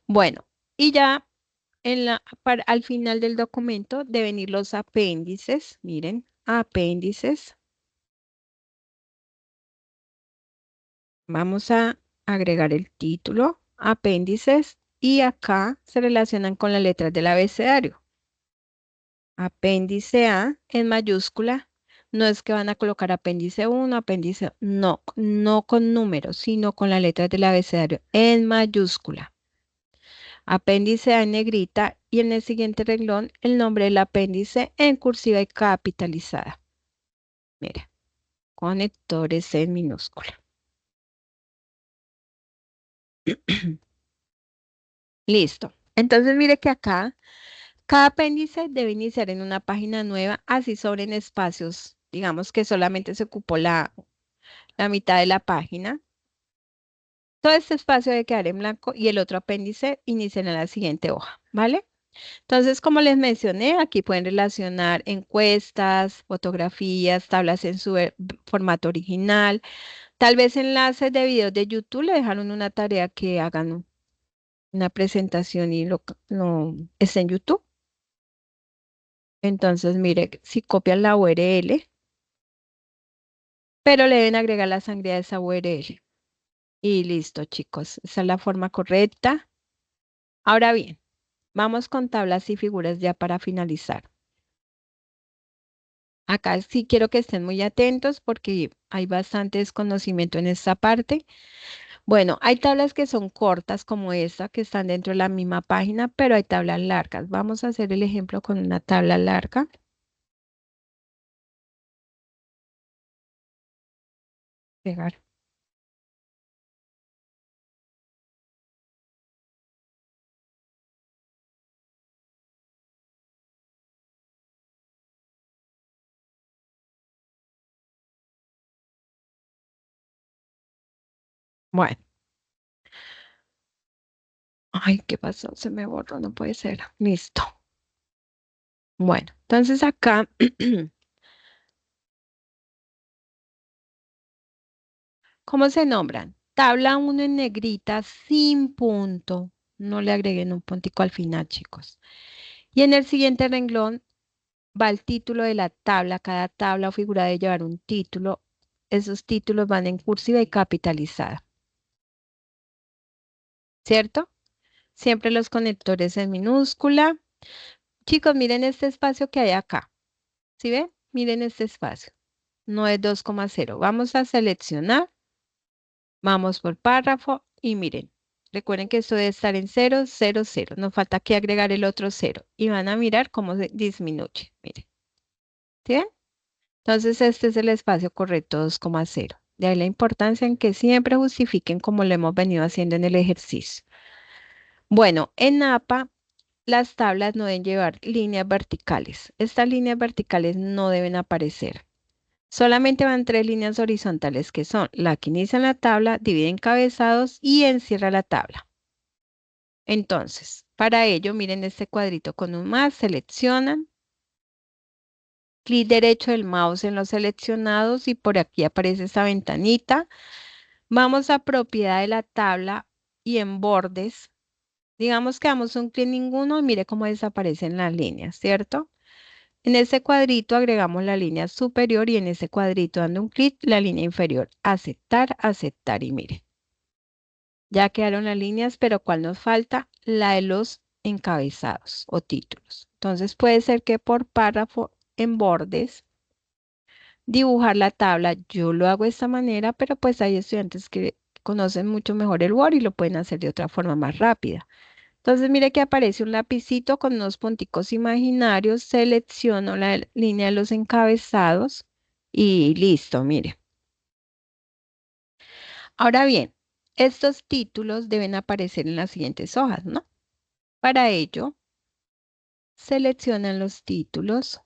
A: Bueno, y ya al final del documento deben ir los apéndices. Miren, apéndices. Vamos a agregar el título, apéndices, y acá se relacionan con las letras del abecedario. Apéndice A en mayúscula. No es que van a colocar apéndice 1, apéndice, no, no con números, sino con las letras del abecedario en mayúscula. Apéndice A en negrita y en el siguiente renglón el nombre del apéndice en cursiva y capitalizada. Mira, conectores en minúscula. Listo. Entonces mire que acá cada apéndice debe iniciar en una página nueva, así sobren espacios. Digamos que solamente se ocupó la mitad de la página. Todo este espacio debe quedar en blanco y el otro apéndice inicia en la siguiente hoja, ¿vale? Entonces, como les mencioné, aquí pueden relacionar encuestas, fotografías, tablas en su formato original, tal vez enlaces de videos de YouTube. Le dejaron una tarea que hagan una presentación y está en YouTube. Entonces, mire, si copian la URL, pero le deben agregar la sangría de esa URL. Y listo, chicos. Esa es la forma correcta. Ahora bien, vamos con tablas y figuras ya para finalizar. Acá sí quiero que estén muy atentos porque hay bastante desconocimiento en esta parte. Bueno, hay tablas que son cortas como esta, que están dentro de la misma página, pero hay tablas largas. Vamos a hacer el ejemplo con una tabla larga. Pegar. Bueno. Ay, ¿qué pasó? Se me borró, no puede ser. Listo. Bueno, entonces acá, ¿cómo se nombran? Tabla 1 en negrita sin punto. No le agreguen un puntico al final, chicos. Y en el siguiente renglón va el título de la tabla. Cada tabla o figura debe llevar un título. Esos títulos van en cursiva y capitalizada. ¿Cierto? Siempre los conectores en minúscula. Chicos, miren este espacio que hay acá. ¿Sí ven? Miren este espacio. No es 2,0. Vamos a seleccionar. Vamos por párrafo y miren. Recuerden que esto debe estar en 0, 0, 0. Nos falta aquí agregar el otro 0. Y van a mirar cómo se disminuye. Miren. ¿Sí ven? Entonces este es el espacio correcto 2,0. De ahí la importancia en que siempre justifiquen como lo hemos venido haciendo en el ejercicio. Bueno, en APA las tablas no deben llevar líneas verticales. Estas líneas verticales no deben aparecer. Solamente van 3 líneas horizontales que son la que inicia en la tabla, divide encabezados y encierra la tabla. Entonces, para ello, miren este cuadrito con un más, seleccionan, clic derecho del mouse en los seleccionados y por aquí aparece esta ventanita. Vamos a propiedad de la tabla y en bordes, digamos que damos un clic en ninguno y mire cómo desaparecen las líneas, ¿cierto? En ese cuadrito agregamos la línea superior y en ese cuadrito dando un clic la línea inferior. Aceptar, aceptar y mire. Ya quedaron las líneas, pero ¿cuál nos falta? La de los encabezados o títulos. Entonces puede ser que por párrafo en bordes dibujar la tabla. Yo lo hago de esta manera, pero pues hay estudiantes que conocen mucho mejor el Word y lo pueden hacer de otra forma más rápida. Entonces, mire que aparece un lapicito con unos punticos imaginarios, selecciono la línea de los encabezados y listo, mire. Ahora bien, estos títulos deben aparecer en las siguientes hojas, ¿no? Para ello, seleccionan los títulos,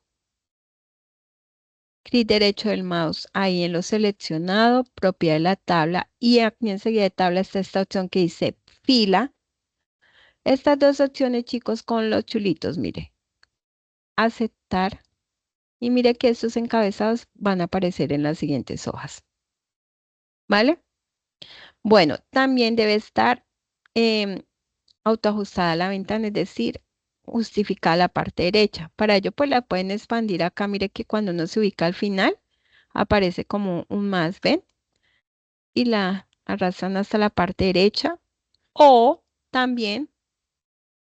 A: clic derecho del mouse ahí en lo seleccionado, propiedad de la tabla y aquí enseguida de tabla está esta opción que dice fila. Estas dos opciones, chicos, con los chulitos, mire, aceptar. Y mire que estos encabezados van a aparecer en las siguientes hojas. ¿Vale? Bueno, también debe estar autoajustada la ventana, es decir, justificada la parte derecha. Para ello, pues la pueden expandir acá. Mire que cuando uno se ubica al final, aparece como un más, ¿ven? Y la arrastran hasta la parte derecha. O también,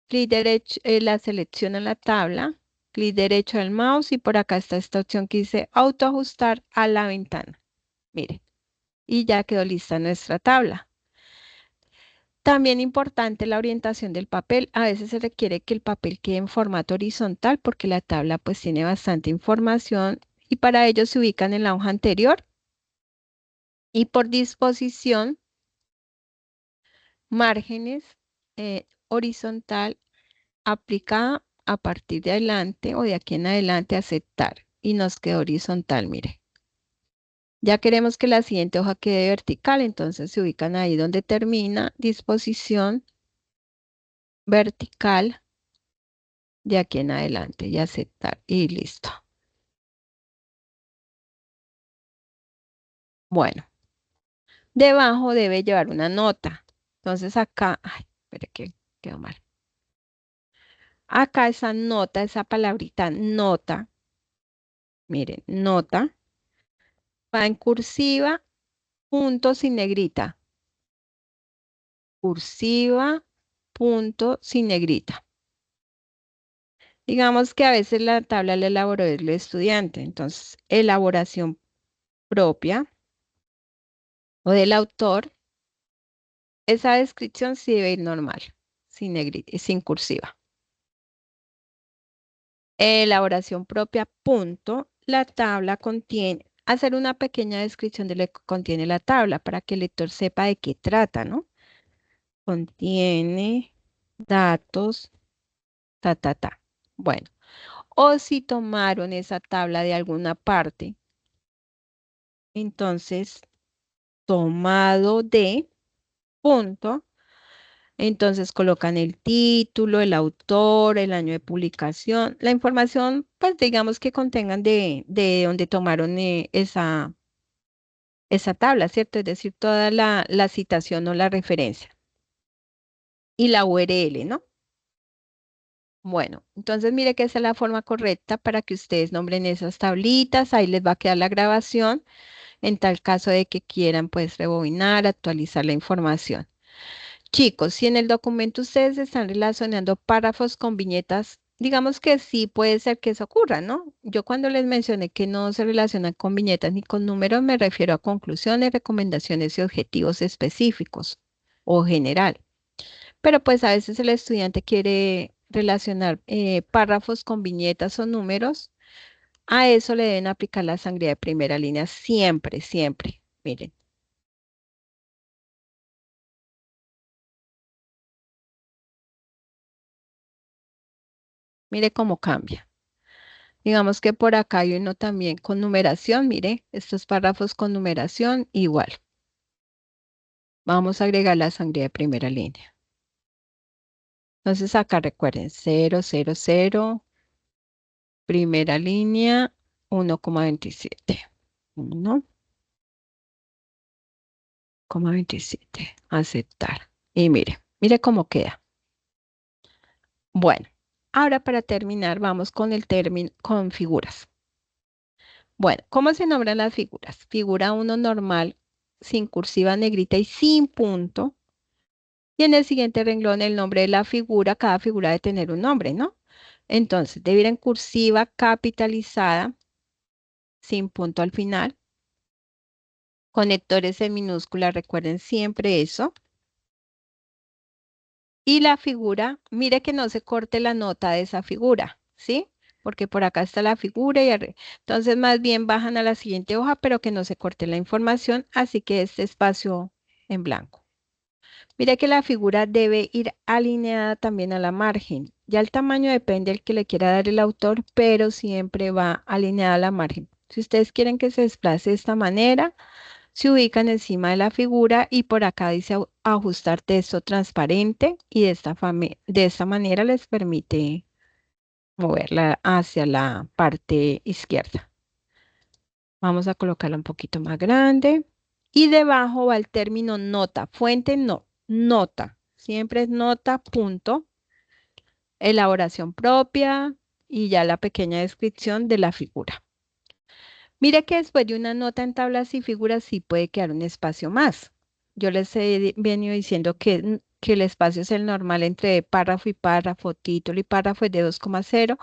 A: clic derecho, la seleccionan la tabla, clic derecho del mouse y por acá está esta opción que dice autoajustar a la ventana. Mire. Y ya quedó lista nuestra tabla. También importante la orientación del papel. A veces se requiere que el papel quede en formato horizontal porque la tabla pues tiene bastante información y para ello se ubican en la hoja anterior y por disposición, márgenes, horizontal, aplicada a partir de adelante o de aquí en adelante aceptar y nos quedó horizontal, mire. Ya queremos que la siguiente hoja quede vertical, entonces se ubican ahí donde termina disposición vertical de aquí en adelante y aceptar y listo. Bueno, debajo debe llevar una nota. Entonces acá, ay, espere que quedó mal. Acá esa nota, esa palabrita nota, miren, nota, va en cursiva, punto sin negrita. Cursiva, punto sin negrita. Digamos que a veces la tabla la elaboró el estudiante, entonces elaboración propia o del autor, esa descripción sí debe ir normal, sin negrita, sin cursiva. Elaboración propia, punto. La tabla contiene hacer una pequeña descripción de lo que contiene la tabla para que el lector sepa de qué trata, ¿no? Contiene datos, ta. Bueno, o si tomaron esa tabla de alguna parte, entonces, tomado de punto, entonces colocan el título, el autor, el año de publicación, la información, pues digamos que contengan de donde tomaron esa tabla, ¿cierto? Es decir, toda la citación o la referencia. Y la URL, ¿no? Bueno, entonces mire que esa es la forma correcta para que ustedes nombren esas tablitas. Ahí les va a quedar la grabación en tal caso de que quieran pues rebobinar, actualizar la información. Chicos, si en el documento ustedes están relacionando párrafos con viñetas, digamos que sí puede ser que eso ocurra, ¿no? Yo cuando les mencioné que no se relacionan con viñetas ni con números, me refiero a conclusiones, recomendaciones y objetivos específicos o general. Pero pues a veces el estudiante quiere relacionar párrafos con viñetas o números. A eso le deben aplicar la sangría de primera línea siempre, siempre. Miren, mire cómo cambia. Digamos que por acá hay uno también con numeración. Mire, estos párrafos con numeración igual. Vamos a agregar la sangría de primera línea. Entonces acá recuerden 000, primera línea 1,27. 1,27. Aceptar. Y mire cómo queda. Bueno, ahora para terminar vamos con el término, con figuras. Bueno, ¿cómo se nombran las figuras? Figura 1 normal, sin cursiva negrita y sin punto. Y en el siguiente renglón el nombre de la figura, cada figura debe tener un nombre, ¿no? Entonces, debe ir en cursiva capitalizada, sin punto al final. Conectores en minúscula, recuerden siempre eso. Y la figura, mire que no se corte la nota de esa figura, ¿sí? Porque por acá está la figura y entonces más bien bajan a la siguiente hoja, pero que no se corte la información, así que este espacio en blanco. Mire que la figura debe ir alineada también a la margen. Ya el tamaño depende del que le quiera dar el autor, pero siempre va alineada a la margen. Si ustedes quieren que se desplace de esta manera, se ubican encima de la figura y por acá dice ajustar texto transparente y de esta manera les permite moverla hacia la parte izquierda. Vamos a colocarla un poquito más grande. Y debajo va el término nota. Fuente no, nota. Siempre es nota, punto. Elaboración propia y ya la pequeña descripción de la figura. Mire que después de una nota en tablas y figuras sí puede quedar un espacio más. Yo les he venido diciendo que el espacio es el normal entre párrafo, título y párrafo es de 2,0,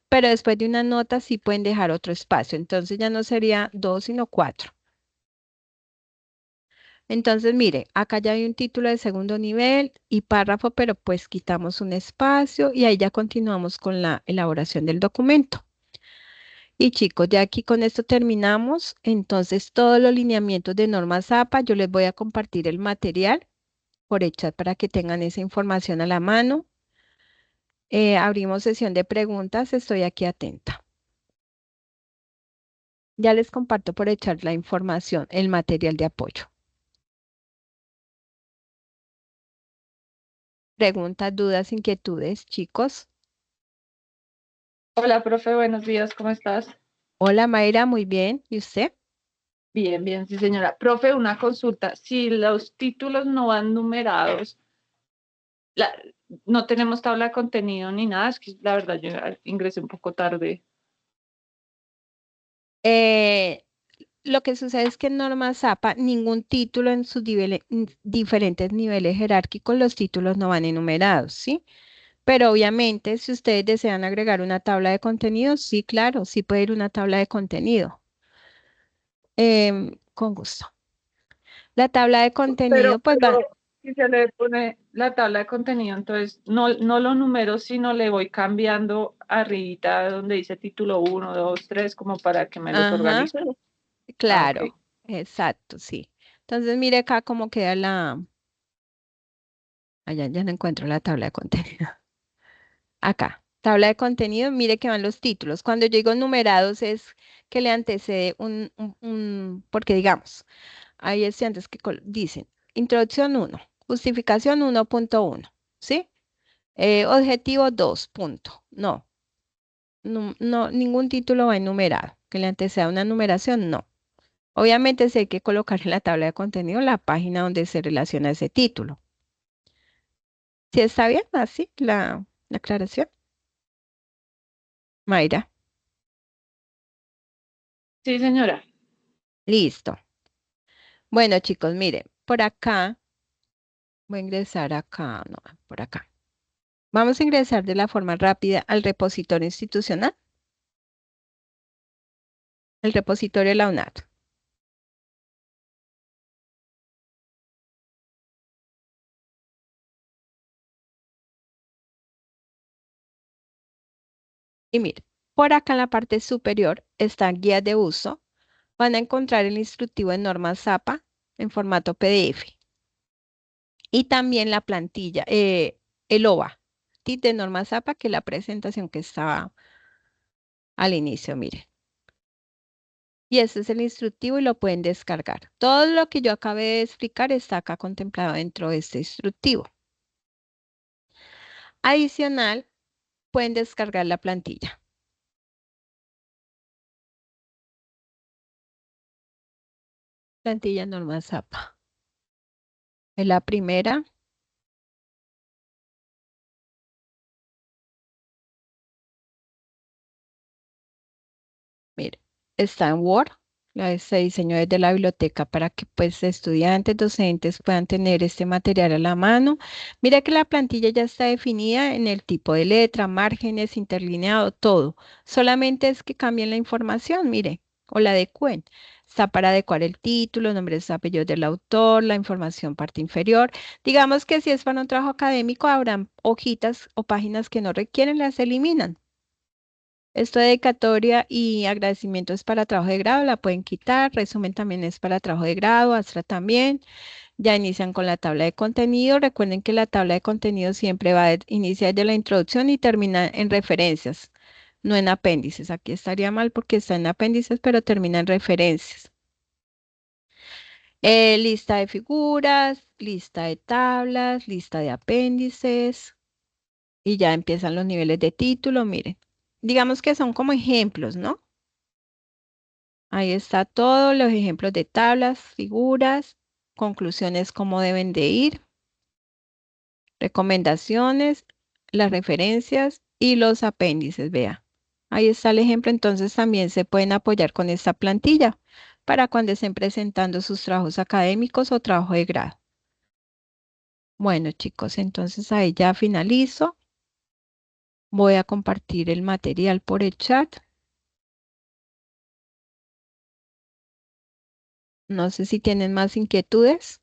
A: pero después de una nota sí pueden dejar otro espacio. Entonces ya no sería 2, sino 4. Entonces, mire, acá ya hay un título de segundo nivel y párrafo, pero pues quitamos un espacio y ahí ya continuamos con la elaboración del documento. Y chicos, ya aquí con esto terminamos. Entonces, todos los lineamientos de norma ZAPA, yo les voy a compartir el material por el chat para que tengan esa información a la mano. Abrimos sesión de preguntas, estoy aquí atenta. Ya les comparto por el chat la información, el material de apoyo. Preguntas, dudas, inquietudes, chicos.
D: Hola, profe, buenos días, ¿cómo estás?
A: Hola Mayra, muy bien. ¿Y usted?
D: Bien, bien, sí, señora. Profe, una consulta. Si los títulos no van numerados, la- no tenemos tabla de contenido ni nada, es que la verdad yo ingresé un poco tarde.
A: Eh, lo que sucede es que en norma ZAPA, ningún título en sus diferentes niveles jerárquicos, los títulos no van enumerados, ¿sí? Pero obviamente, si ustedes desean agregar una tabla de contenido, sí, claro, sí puede ir una tabla de contenido. Con gusto. La tabla de contenido, pues va.
D: Pero si se le pone la tabla de contenido, entonces no lo numero, sino le voy cambiando arribita donde dice título 1, 2, 3, como para que me los
A: Ajá.
D: organice.
A: Claro,
D: ok.
A: exacto, sí. Entonces, mire acá cómo queda la... Allá ya no encuentro la tabla de contenido. Acá, tabla de contenido, mire que van los títulos. Cuando yo digo numerados es que le antecede porque digamos, hay estudiantes que dicen, introducción 1, justificación 1.1, ¿sí? Objetivo 2, punto. No, no, ningún título va enumerado. Que le anteceda una numeración, no. Obviamente sí hay que colocar en la tabla de contenido la página donde se relaciona ese título. ¿Sí está bien así la aclaración? Mayra,
D: Sí, señora.
A: listo. Bueno, chicos, miren, por acá, voy a ingresar acá, no, por acá. Vamos a ingresar de la forma rápida al repositorio institucional, el repositorio de la UNAT. Y miren, por acá en la parte superior está guía de uso. Van a encontrar el instructivo de normas ZAPA en formato PDF. Y también la plantilla, el OVA, TIT de normas ZAPA, que es la presentación que estaba al inicio, miren. Y este es el instructivo y lo pueden descargar. Todo lo que yo acabé de explicar está acá contemplado dentro de este instructivo. Adicional, pueden descargar la plantilla. Plantilla norma ZAPA. Es la primera. Mire, está en Word. Se diseñó desde la biblioteca para que pues estudiantes, docentes puedan tener este material a la mano. Mira que la plantilla ya está definida en el tipo de letra, márgenes, interlineado, todo. Solamente es que cambien la información, mire, o la adecúen. Está para adecuar el título, nombres, apellidos del autor, la información parte inferior. Digamos que si es para un trabajo académico, habrán hojitas o páginas que no requieren, las eliminan. Esto de dedicatoria y agradecimiento es para trabajo de grado, la pueden quitar. Resumen también es para trabajo de grado, Astra también. Ya inician con la tabla de contenido. Recuerden que la tabla de contenido siempre va a iniciar de la introducción y termina en referencias, no en apéndices. Aquí estaría mal porque está en apéndices, pero termina en referencias. Lista de figuras, lista de tablas, lista de apéndices y ya empiezan los niveles de título. Miren, digamos que son como ejemplos, ¿no? Ahí está todos los ejemplos de tablas, figuras, conclusiones, cómo deben de ir, recomendaciones, las referencias y los apéndices, vea. Ahí está el ejemplo, entonces también se pueden apoyar con esta plantilla para cuando estén presentando sus trabajos académicos o trabajo de grado. Bueno, chicos, entonces ahí ya finalizo. Voy a compartir el material por el chat. No sé si tienen más inquietudes.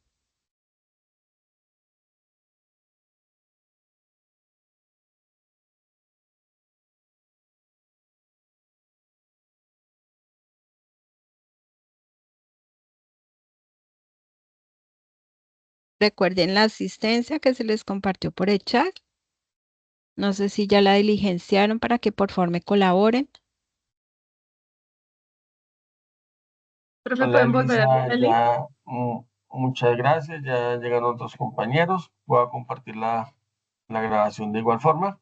A: Recuerden la asistencia que se les compartió por el chat. No sé si ya la diligenciaron para que por favor me colaboren.
D: Profe,
B: Hola
D: ¿pueden volver a
B: Elisa,
D: enviar el link?
B: ya muchas gracias, ya llegaron otros compañeros, voy a compartir la grabación de igual forma.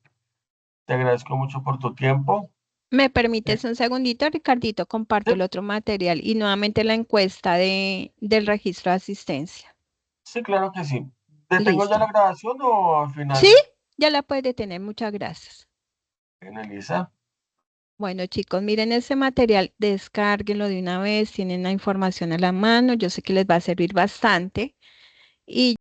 B: Te agradezco mucho por tu tiempo.
A: ¿Me
B: Eh,
A: permites un segundito, Ricardito? Comparto el
B: Sí,
A: otro material y nuevamente la encuesta del registro de asistencia.
B: sí, claro que sí. ¿Te tengo ya
A: Listo.
B: la grabación o al
A: ¿Sí?
B: final,
A: Ya la puedes detener. Muchas gracias.
B: Elisa?
A: Bueno, chicos, miren ese material, descárguenlo de una vez, tienen la información a la mano. Yo sé que les va a servir bastante. Y